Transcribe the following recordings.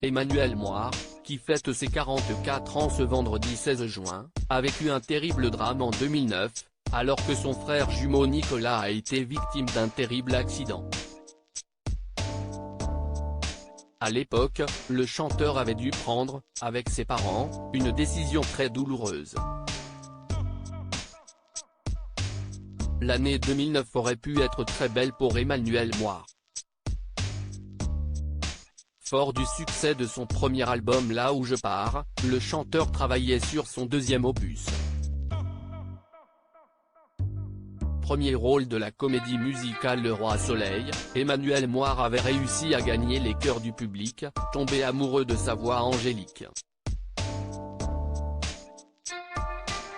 Emmanuel Moire, qui fête ses 44 ans ce vendredi 16 juin, a vécu un terrible drame en 2009, alors que son frère jumeau Nicolas a été victime d'un terrible accident. À l'époque, le chanteur avait dû prendre, avec ses parents, une décision très douloureuse. L'année 2009 aurait pu être très belle pour Emmanuel Moire. Fort du succès de son premier album Là où je pars, le chanteur travaillait sur son deuxième opus. Premier rôle de la comédie musicale Le Roi Soleil, Emmanuel Moire avait réussi à gagner les cœurs du public, tombé amoureux de sa voix angélique.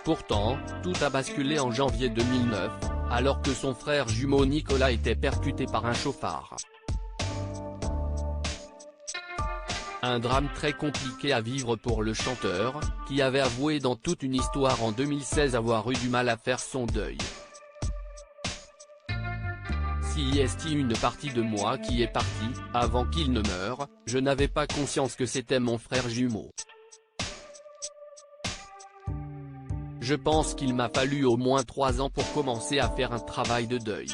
Pourtant, tout a basculé en janvier 2009, alors que son frère jumeau Nicolas était percuté par un chauffard. Un drame très compliqué à vivre pour le chanteur, qui avait avoué dans toute une histoire en 2016 avoir eu du mal à faire son deuil. Si est une partie de moi qui est partie, avant qu'il ne meure, je n'avais pas conscience que c'était mon frère jumeau. Je pense qu'il m'a fallu au moins 3 ans pour commencer à faire un travail de deuil.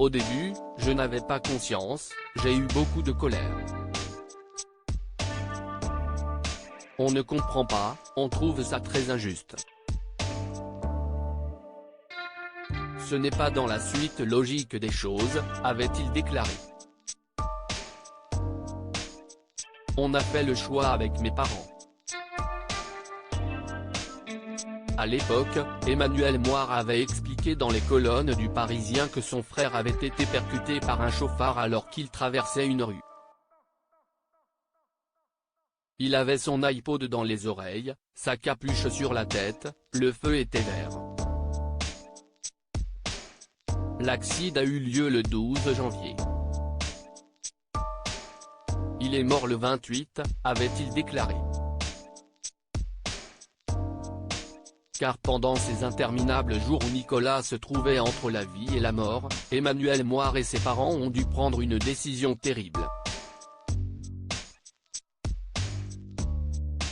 Au début, je n'avais pas conscience, j'ai eu beaucoup de colère. On ne comprend pas, on trouve ça très injuste. Ce n'est pas dans la suite logique des choses, avait-il déclaré. On a fait le choix avec mes parents. À l'époque, Emmanuel Moire avait expliqué dans les colonnes du Parisien que son frère avait été percuté par un chauffard alors qu'il traversait une rue. Il avait son iPod dans les oreilles, sa capuche sur la tête, le feu était vert. L'accident a eu lieu le 12 janvier. Il est mort le 28, avait-il déclaré. Car pendant ces interminables jours où Nicolas se trouvait entre la vie et la mort, Emmanuel Moire et ses parents ont dû prendre une décision terrible.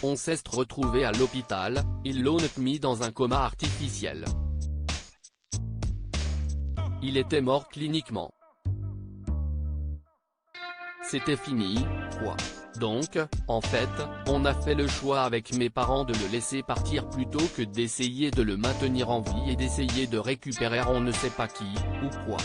On s'est retrouvé à l'hôpital, ils l'ont mis dans un coma artificiel. Il était mort cliniquement. C'était fini, quoi. Donc, en fait, on a fait le choix avec mes parents de le laisser partir plutôt que d'essayer de le maintenir en vie et d'essayer de récupérer on ne sait pas qui, ou quoi.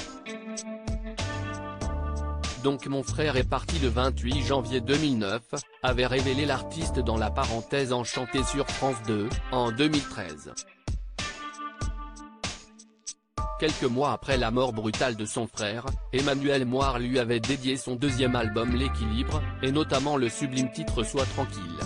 Donc mon frère est parti le 28 janvier 2009, avait révélé l'artiste dans la parenthèse enchantée sur France 2, en 2013. Quelques mois après la mort brutale de son frère, Emmanuel Moire lui avait dédié son deuxième album L'équilibre, et notamment le sublime titre Sois tranquille.